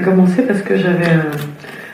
J'ai commencé parce que j'avais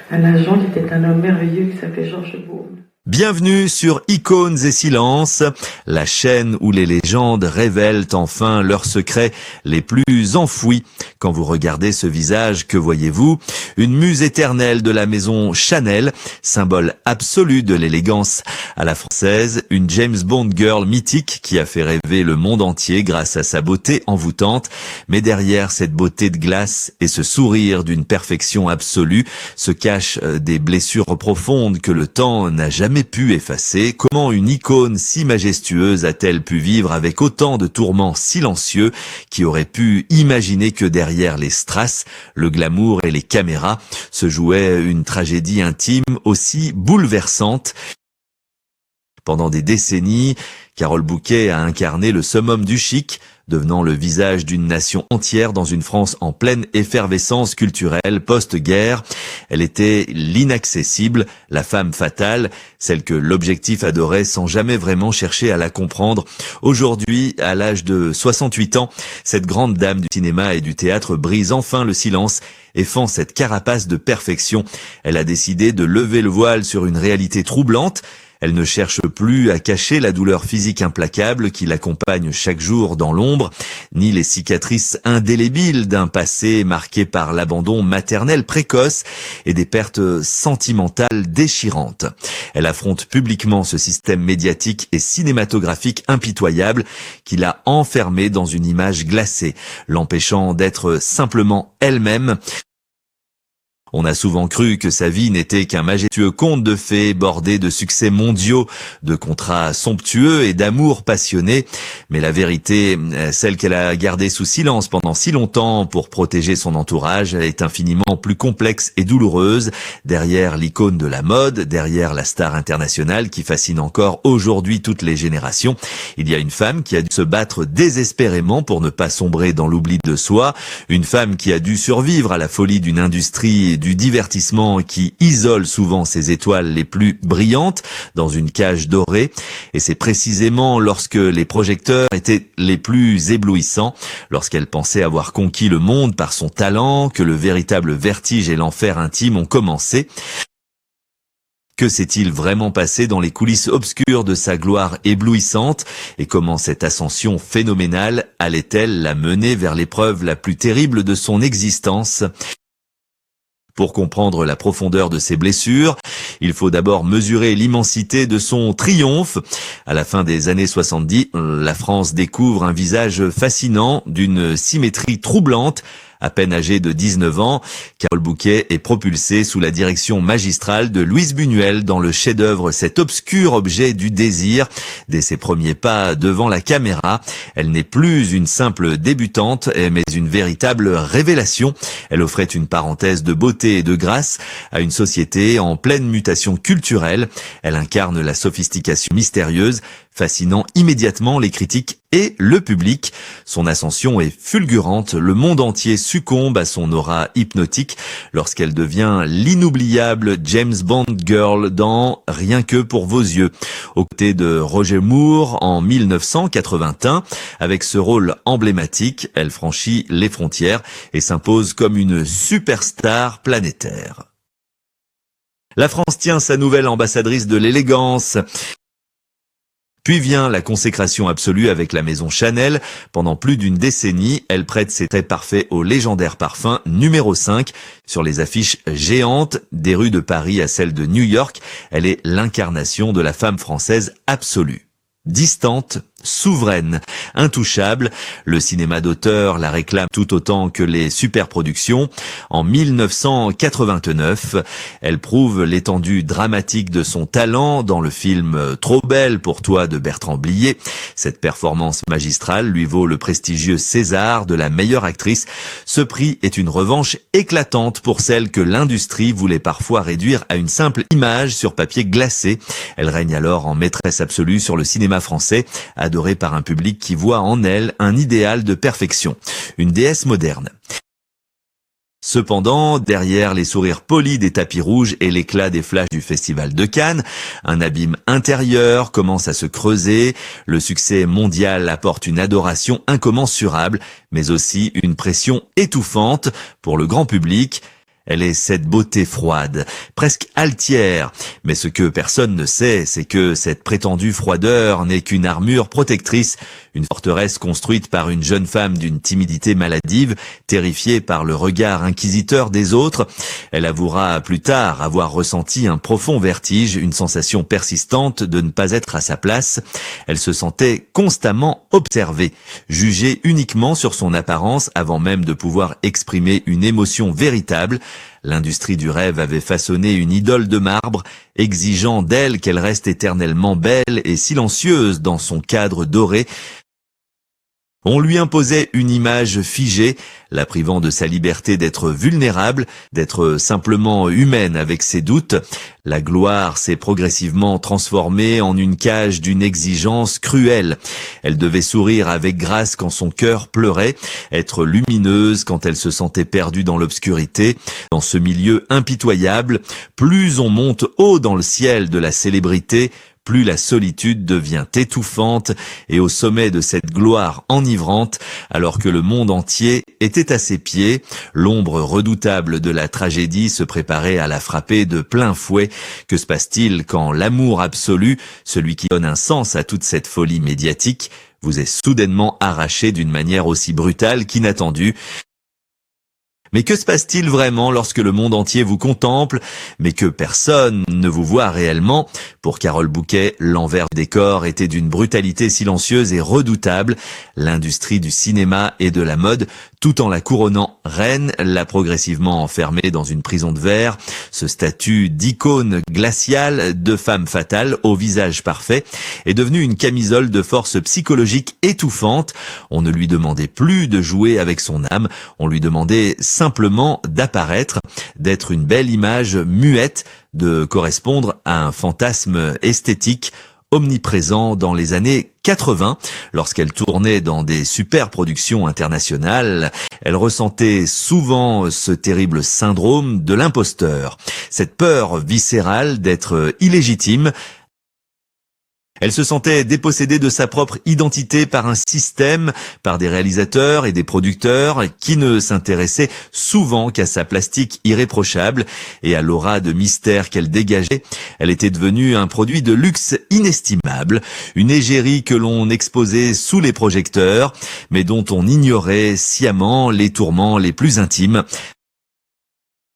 un agent qui était un homme merveilleux qui s'appelait Georges Beaune. Bienvenue sur Icônes et Silences, la chaîne où les légendes révèlent enfin leurs secrets les plus enfouis. Quand vous regardez ce visage, que voyez-vous? Une muse éternelle de la maison Chanel, symbole absolu de l'élégance à la française, une James Bond girl mythique qui a fait rêver le monde entier grâce à sa beauté envoûtante. Mais derrière cette beauté de glace et ce sourire d'une perfection absolue se cachent des blessures profondes que le temps n'a jamais pu effacer. Comment une icône si majestueuse a-t-elle pu vivre avec autant de tourments silencieux? Qui aurait pu imaginer que derrière les strass, le glamour et les caméras se jouait une tragédie intime aussi bouleversante? Pendant des décennies, Carole Bouquet a incarné le summum du chic, devenant le visage d'une nation entière dans une France en pleine effervescence culturelle post-guerre. Elle était l'inaccessible, la femme fatale, celle que l'objectif adorait sans jamais vraiment chercher à la comprendre. Aujourd'hui, à l'âge de 68 ans, cette grande dame du cinéma et du théâtre brise enfin le silence et fend cette carapace de perfection. Elle a décidé de lever le voile sur une réalité troublante. Elle ne cherche plus à cacher la douleur physique implacable qui l'accompagne chaque jour dans l'ombre, ni les cicatrices indélébiles d'un passé marqué par l'abandon maternel précoce et des pertes sentimentales déchirantes. Elle affronte publiquement ce système médiatique et cinématographique impitoyable qui l'a enfermée dans une image glacée, l'empêchant d'être simplement elle-même. On a souvent cru que sa vie n'était qu'un majestueux conte de fées bordé de succès mondiaux, de contrats somptueux et d'amour passionné. Mais la vérité, celle qu'elle a gardée sous silence pendant si longtemps pour protéger son entourage, est infiniment plus complexe et douloureuse. Derrière l'icône de la mode, derrière la star internationale qui fascine encore aujourd'hui toutes les générations, il y a une femme qui a dû se battre désespérément pour ne pas sombrer dans l'oubli de soi, une femme qui a dû survivre à la folie d'une industrie du divertissement qui isole souvent ses étoiles les plus brillantes dans une cage dorée. Et c'est précisément lorsque les projecteurs étaient les plus éblouissants, lorsqu'elle pensait avoir conquis le monde par son talent, que le véritable vertige et l'enfer intime ont commencé. Que s'est-il vraiment passé dans les coulisses obscures de sa gloire éblouissante et comment cette ascension phénoménale allait-elle la mener vers l'épreuve la plus terrible de son existence? Pour comprendre la profondeur de ses blessures, il faut d'abord mesurer l'immensité de son triomphe. À la fin des années 70, la France découvre un visage fascinant, d'une symétrie troublante. À peine âgée de 19 ans, Carole Bouquet est propulsée sous la direction magistrale de Louise Buñuel dans le chef-d'œuvre Cet obscur objet du désir. Dès ses premiers pas devant la caméra, elle n'est plus une simple débutante, mais une véritable révélation. Elle offrait une parenthèse de beauté et de grâce à une société en pleine mutation culturelle. Elle incarne la sophistication mystérieuse, fascinant immédiatement les critiques et le public. Son ascension est fulgurante, le monde entier succombe à son aura hypnotique lorsqu'elle devient l'inoubliable James Bond girl dans Rien que pour vos yeux. Aux côtés de Roger Moore en 1981, avec ce rôle emblématique, elle franchit les frontières et s'impose comme une superstar planétaire. La France tient sa nouvelle ambassadrice de l'élégance. Puis vient la consécration absolue avec la maison Chanel. Pendant plus d'une décennie, elle prête ses traits parfaits au légendaire parfum numéro 5 sur les affiches géantes des rues de Paris à celles de New York. Elle est l'incarnation de la femme française absolue. Distante, souveraine, intouchable, le cinéma d'auteur la réclame tout autant que les superproductions. En 1989, elle prouve l'étendue dramatique de son talent dans le film Trop belle pour toi de Bertrand Blier. Cette performance magistrale lui vaut le prestigieux César de la meilleure actrice. Ce prix est une revanche éclatante pour celle que l'industrie voulait parfois réduire à une simple image sur papier glacé. Elle règne alors en maîtresse absolue sur le cinéma français, adorée par un public qui voit en elle un idéal de perfection, une déesse moderne. Cependant, derrière les sourires polis des tapis rouges et l'éclat des flashs du Festival de Cannes, un abîme intérieur commence à se creuser. Le succès mondial apporte une adoration incommensurable, mais aussi une pression étouffante pour le grand public. Elle est cette beauté froide, presque altière. Mais ce que personne ne sait, c'est que cette prétendue froideur n'est qu'une armure protectrice, une forteresse construite par une jeune femme d'une timidité maladive, terrifiée par le regard inquisiteur des autres. Elle avouera plus tard avoir ressenti un profond vertige, une sensation persistante de ne pas être à sa place. Elle se sentait constamment observée, jugée uniquement sur son apparence avant même de pouvoir exprimer une émotion véritable. L'industrie du rêve avait façonné une idole de marbre, exigeant d'elle qu'elle reste éternellement belle et silencieuse dans son cadre doré. On lui imposait une image figée, la privant de sa liberté d'être vulnérable, d'être simplement humaine avec ses doutes. La gloire s'est progressivement transformée en une cage d'une exigence cruelle. Elle devait sourire avec grâce quand son cœur pleurait, être lumineuse quand elle se sentait perdue dans l'obscurité. Dans ce milieu impitoyable, plus on monte haut dans le ciel de la célébrité, plus la solitude devient étouffante, et au sommet de cette gloire enivrante, alors que le monde entier était à ses pieds, l'ombre redoutable de la tragédie se préparait à la frapper de plein fouet. Que se passe-t-il quand l'amour absolu, celui qui donne un sens à toute cette folie médiatique, vous est soudainement arraché d'une manière aussi brutale qu'inattendue? Mais que se passe-t-il vraiment lorsque le monde entier vous contemple, mais que personne ne vous voit réellement? Pour Carole Bouquet, l'envers du décor était d'une brutalité silencieuse et redoutable. L'industrie du cinéma et de la mode, tout en la couronnant reine, l'a progressivement enfermée dans une prison de verre. Ce statut d'icône glaciale, de femme fatale au visage parfait, est devenu une camisole de force psychologique étouffante. On ne lui demandait plus de jouer avec son âme, on lui demandait simplement d'apparaître, d'être une belle image muette, de correspondre à un fantasme esthétique omniprésent dans les années 80. Lorsqu'elle tournait dans des super productions internationales, elle ressentait souvent ce terrible syndrome de l'imposteur, cette peur viscérale d'être illégitime. Elle se sentait dépossédée de sa propre identité par un système, par des réalisateurs et des producteurs qui ne s'intéressaient souvent qu'à sa plastique irréprochable et à l'aura de mystère qu'elle dégageait. Elle était devenue un produit de luxe inestimable, une égérie que l'on exposait sous les projecteurs, mais dont on ignorait sciemment les tourments les plus intimes.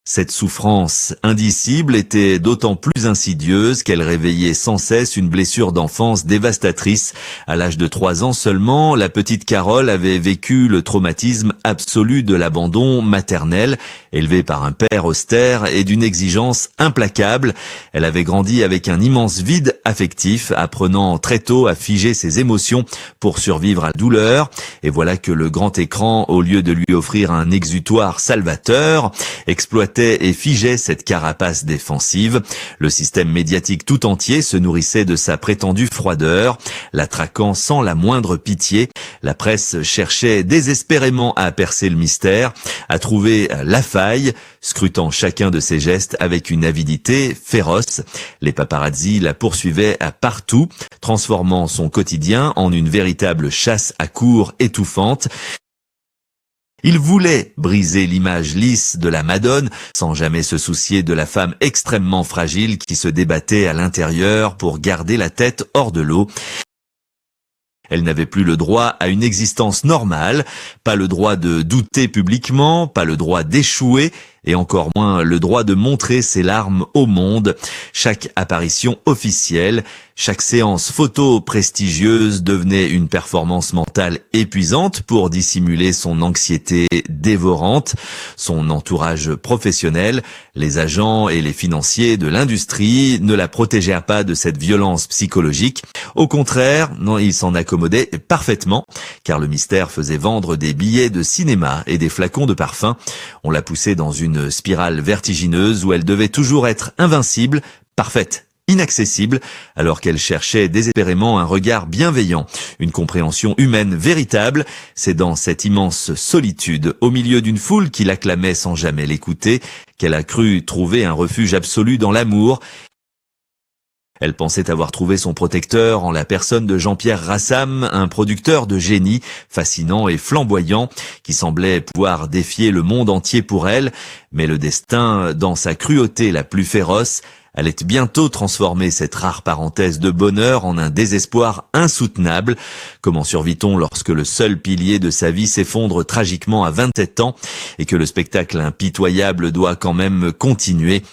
Cette souffrance indicible était d'autant plus insidieuse qu'elle réveillait sans cesse une blessure d'enfance dévastatrice. À l'âge de 3 ans seulement, la petite Carole avait vécu le traumatisme absolu de l'abandon maternel, élevée par un père austère et d'une exigence implacable. Elle avait grandi avec un immense vide affectif, apprenant très tôt à figer ses émotions pour survivre à la douleur. Et voilà que le grand écran, au lieu de lui offrir un exutoire salvateur, exploitait et figeait cette carapace défensive. Le système médiatique tout entier se nourrissait de sa prétendue froideur, la traquant sans la moindre pitié. La presse cherchait désespérément à percer le mystère, à trouver la faille, scrutant chacun de ses gestes avec une avidité féroce. Les paparazzi la poursuivaient à partout, transformant son quotidien en une véritable chasse à courre étouffante. Il voulait briser l'image lisse de la Madone, sans jamais se soucier de la femme extrêmement fragile qui se débattait à l'intérieur pour garder la tête hors de l'eau. Elle n'avait plus le droit à une existence normale, pas le droit de douter publiquement, pas le droit d'échouer, et encore moins le droit de montrer ses larmes au monde. Chaque apparition officielle, chaque séance photo prestigieuse devenait une performance mentale épuisante pour dissimuler son anxiété dévorante. Son entourage professionnel, les agents et les financiers de l'industrie ne la protégeaient pas de cette violence psychologique. Au contraire, non, ils s'en accommodaient parfaitement, car le mystère faisait vendre des billets de cinéma et des flacons de parfum. On la poussait dans une spirale vertigineuse où elle devait toujours être invincible, parfaite, inaccessible, alors qu'elle cherchait désespérément un regard bienveillant, une compréhension humaine véritable. C'est dans cette immense solitude, au milieu d'une foule qui l'acclamait sans jamais l'écouter, qu'elle a cru trouver un refuge absolu dans l'amour. Elle pensait avoir trouvé son protecteur en la personne de Jean-Pierre Rassam, un producteur de génie, fascinant et flamboyant, qui semblait pouvoir défier le monde entier pour elle, mais le destin, dans sa cruauté la plus féroce, allait bientôt transformer cette rare parenthèse de bonheur en un désespoir insoutenable. Comment survit-on lorsque le seul pilier de sa vie s'effondre tragiquement à 27 ans et que le spectacle impitoyable doit quand même continuer ?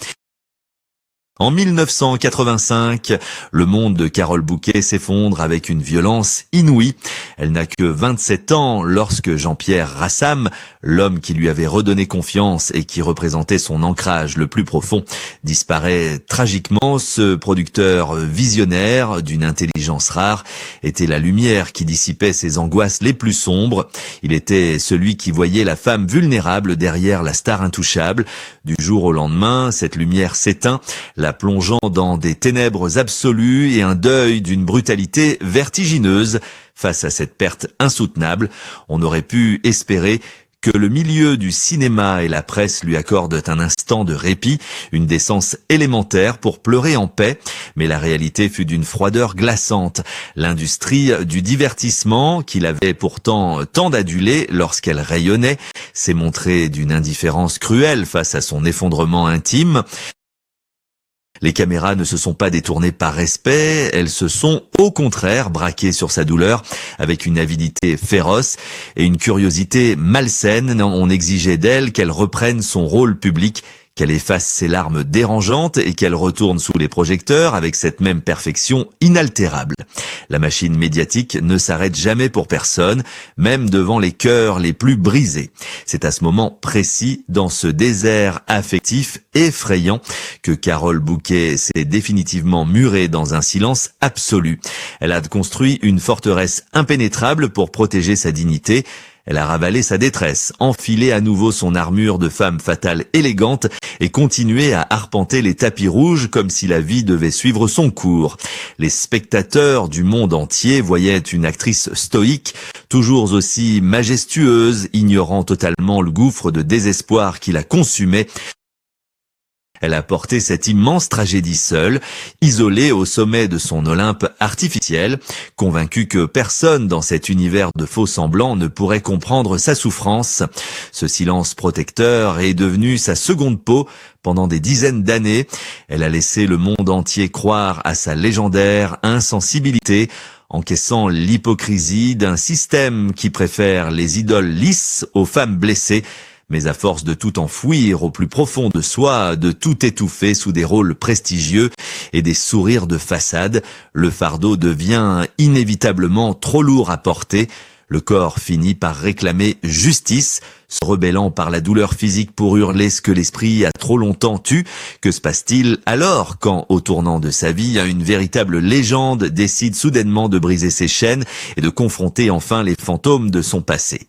En 1985, le monde de Carole Bouquet s'effondre avec une violence inouïe. Elle n'a que 27 ans lorsque Jean-Pierre Rassam, l'homme qui lui avait redonné confiance et qui représentait son ancrage le plus profond, disparaît tragiquement. Ce producteur visionnaire d'une intelligence rare était la lumière qui dissipait ses angoisses les plus sombres. Il était celui qui voyait la femme vulnérable derrière la star intouchable. Du jour au lendemain, cette lumière s'éteint, la plongeant dans des ténèbres absolues et un deuil d'une brutalité vertigineuse. Face à cette perte insoutenable, on aurait pu espérer que le milieu du cinéma et la presse lui accordent un instant de répit, une décence élémentaire pour pleurer en paix, mais la réalité fut d'une froideur glaçante. L'industrie du divertissement, qu'il avait pourtant tant d'adulé lorsqu'elle rayonnait, s'est montrée d'une indifférence cruelle face à son effondrement intime. Les caméras ne se sont pas détournées par respect, elles se sont au contraire braquées sur sa douleur avec une avidité féroce et une curiosité malsaine. On exigeait d'elle qu'elle reprenne son rôle public, qu'elle efface ses larmes dérangeantes et qu'elle retourne sous les projecteurs avec cette même perfection inaltérable. La machine médiatique ne s'arrête jamais pour personne, même devant les cœurs les plus brisés. C'est à ce moment précis, dans ce désert affectif effrayant, que Carole Bouquet s'est définitivement murée dans un silence absolu. Elle a construit une forteresse impénétrable pour protéger sa dignité. Elle a ravalé sa détresse, enfilé à nouveau son armure de femme fatale élégante et continué à arpenter les tapis rouges comme si la vie devait suivre son cours. Les spectateurs du monde entier voyaient une actrice stoïque, toujours aussi majestueuse, ignorant totalement le gouffre de désespoir qui la consumait. Elle a porté cette immense tragédie seule, isolée au sommet de son Olympe artificiel, convaincue que personne dans cet univers de faux semblants ne pourrait comprendre sa souffrance. Ce silence protecteur est devenu sa seconde peau pendant des dizaines d'années. Elle a laissé le monde entier croire à sa légendaire insensibilité, encaissant l'hypocrisie d'un système qui préfère les idoles lisses aux femmes blessées. Mais à force de tout enfouir au plus profond de soi, de tout étouffer sous des rôles prestigieux et des sourires de façade, le fardeau devient inévitablement trop lourd à porter. Le corps finit par réclamer justice, se rebellant par la douleur physique pour hurler ce que l'esprit a trop longtemps tu. Que se passe-t-il alors quand, au tournant de sa vie, une véritable légende décide soudainement de briser ses chaînes et de confronter enfin les fantômes de son passé ?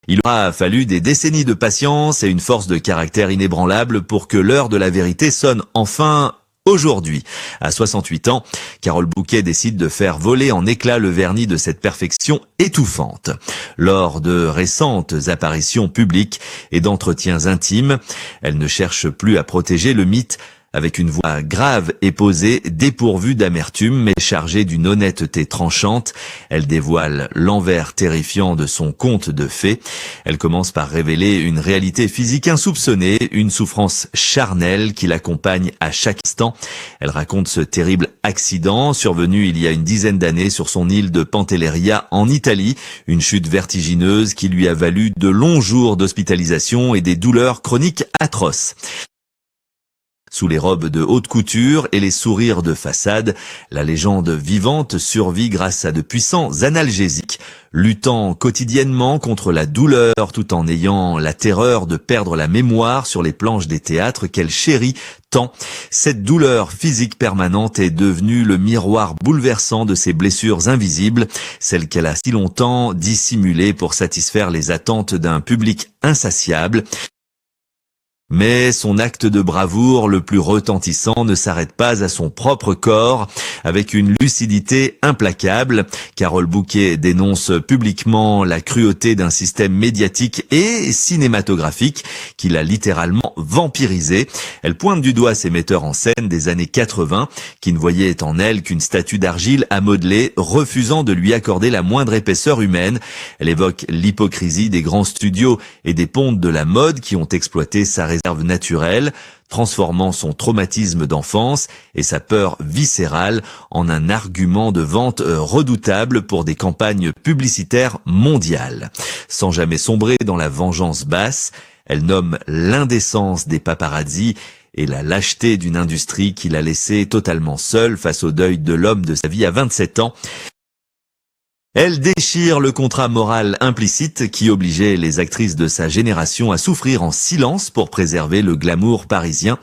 Il aura fallu des décennies de patience et une force de caractère inébranlable pour que l'heure de la vérité sonne enfin aujourd'hui. À 68 ans, Carole Bouquet décide de faire voler en éclats le vernis de cette perfection étouffante. Lors de récentes apparitions publiques et d'entretiens intimes, elle ne cherche plus à protéger le mythe. Avec une voix grave et posée, dépourvue d'amertume mais chargée d'une honnêteté tranchante, elle dévoile l'envers terrifiant de son conte de fées. Elle commence par révéler une réalité physique insoupçonnée, une souffrance charnelle qui l'accompagne à chaque instant. Elle raconte ce terrible accident survenu il y a une dizaine d'années sur son île de Pantelleria en Italie, une chute vertigineuse qui lui a valu de longs jours d'hospitalisation et des douleurs chroniques atroces. Sous les robes de haute couture et les sourires de façade, la légende vivante survit grâce à de puissants analgésiques, luttant quotidiennement contre la douleur tout en ayant la terreur de perdre la mémoire sur les planches des théâtres qu'elle chérit tant. Cette douleur physique permanente est devenue le miroir bouleversant de ses blessures invisibles, celles qu'elle a si longtemps dissimulées pour satisfaire les attentes d'un public insatiable. Mais son acte de bravoure le plus retentissant ne s'arrête pas à son propre corps. Avec une lucidité implacable, Carole Bouquet dénonce publiquement la cruauté d'un système médiatique et cinématographique qui l'a littéralement vampirisé. Elle pointe du doigt ces metteurs en scène des années 80 qui ne voyaient en elle qu'une statue d'argile à modeler, refusant de lui accorder la moindre épaisseur humaine. Elle évoque l'hypocrisie des grands studios et des pontes de la mode qui ont exploité sa réserve naturelle, transformant son traumatisme d'enfance et sa peur viscérale en un argument de vente redoutable pour des campagnes publicitaires mondiales. Sans jamais sombrer dans la vengeance basse, elle nomme l'indécence des paparazzis et la lâcheté d'une industrie qui l'a laissé totalement seule face au deuil de l'homme de sa vie à 27 ans. Elle déchire le contrat moral implicite qui obligeait les actrices de sa génération à souffrir en silence pour préserver le glamour parisien.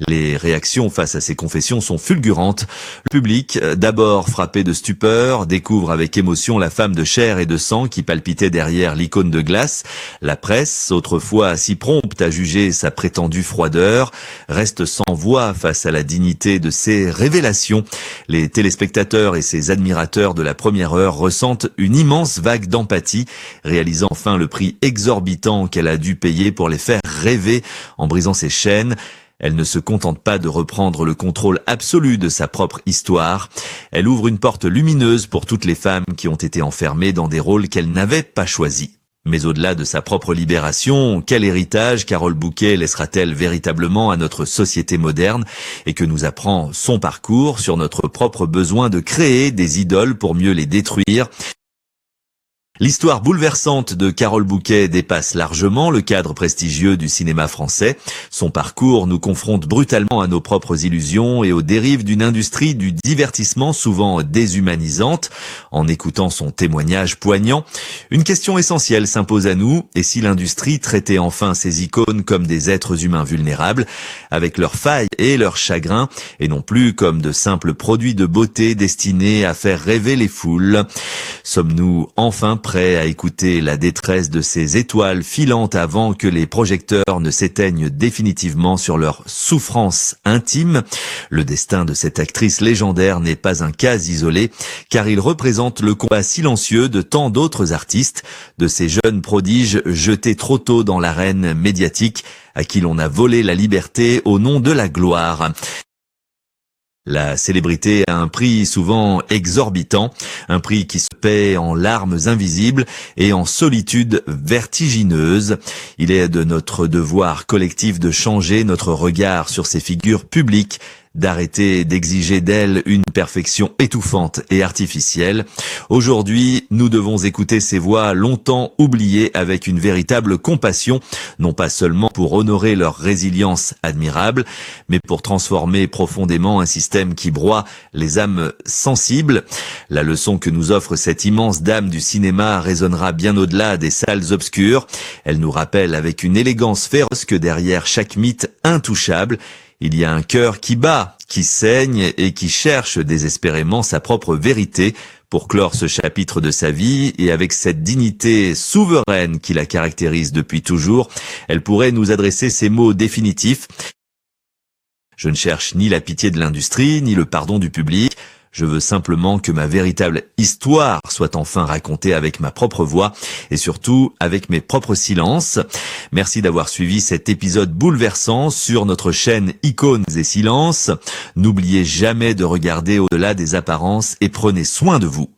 Les réactions face à ces confessions sont fulgurantes. Le public, d'abord frappé de stupeur, découvre avec émotion la femme de chair et de sang qui palpitait derrière l'icône de glace. La presse, autrefois si prompte à juger sa prétendue froideur, reste sans voix face à la dignité de ces révélations. Les téléspectateurs et ses admirateurs de la première heure ressentent une immense vague d'empathie, réalisant enfin le prix exorbitant qu'elle a dû payer pour les faire rêver en brisant ses chaînes. Elle ne se contente pas de reprendre le contrôle absolu de sa propre histoire. Elle ouvre une porte lumineuse pour toutes les femmes qui ont été enfermées dans des rôles qu'elles n'avaient pas choisis. Mais au-delà de sa propre libération, quel héritage Carole Bouquet laissera-t-elle véritablement à notre société moderne et que nous apprend son parcours sur notre propre besoin de créer des idoles pour mieux les détruire ? L'histoire bouleversante de Carole Bouquet dépasse largement le cadre prestigieux du cinéma français. Son parcours nous confronte brutalement à nos propres illusions et aux dérives d'une industrie du divertissement souvent déshumanisante. En écoutant son témoignage poignant, une question essentielle s'impose à nous. Et si l'industrie traitait enfin ces icônes comme des êtres humains vulnérables, avec leurs failles et leurs chagrins, et non plus comme de simples produits de beauté destinés à faire rêver les foules? Sommes-nous enfin prêts à écouter la détresse de ces étoiles filantes avant que les projecteurs ne s'éteignent définitivement sur leur souffrance intime? Le destin de cette actrice légendaire n'est pas un cas isolé, car il représente le combat silencieux de tant d'autres artistes, de ces jeunes prodiges jetés trop tôt dans l'arène médiatique, à qui l'on a volé la liberté au nom de la gloire. La célébrité a un prix souvent exorbitant, un prix qui se paie en larmes invisibles et en solitude vertigineuse. Il est de notre devoir collectif de changer notre regard sur ces figures publiques, d'arrêter d'exiger d'elles une perfection étouffante et artificielle. Aujourd'hui, nous devons écouter ces voix longtemps oubliées avec une véritable compassion, non pas seulement pour honorer leur résilience admirable, mais pour transformer profondément un système qui broie les âmes sensibles. La leçon que nous offre cette immense dame du cinéma résonnera bien au-delà des salles obscures. Elle nous rappelle avec une élégance féroce que derrière chaque mythe intouchable, il y a un cœur qui bat, qui saigne et qui cherche désespérément sa propre vérité pour clore ce chapitre de sa vie. Et avec cette dignité souveraine qui la caractérise depuis toujours, elle pourrait nous adresser ces mots définitifs. Je ne cherche ni la pitié de l'industrie, ni le pardon du public. Je veux simplement que ma véritable histoire soit enfin racontée avec ma propre voix et surtout avec mes propres silences. Merci d'avoir suivi cet épisode bouleversant sur notre chaîne Icônes et Silences. N'oubliez jamais de regarder au-delà des apparences et prenez soin de vous.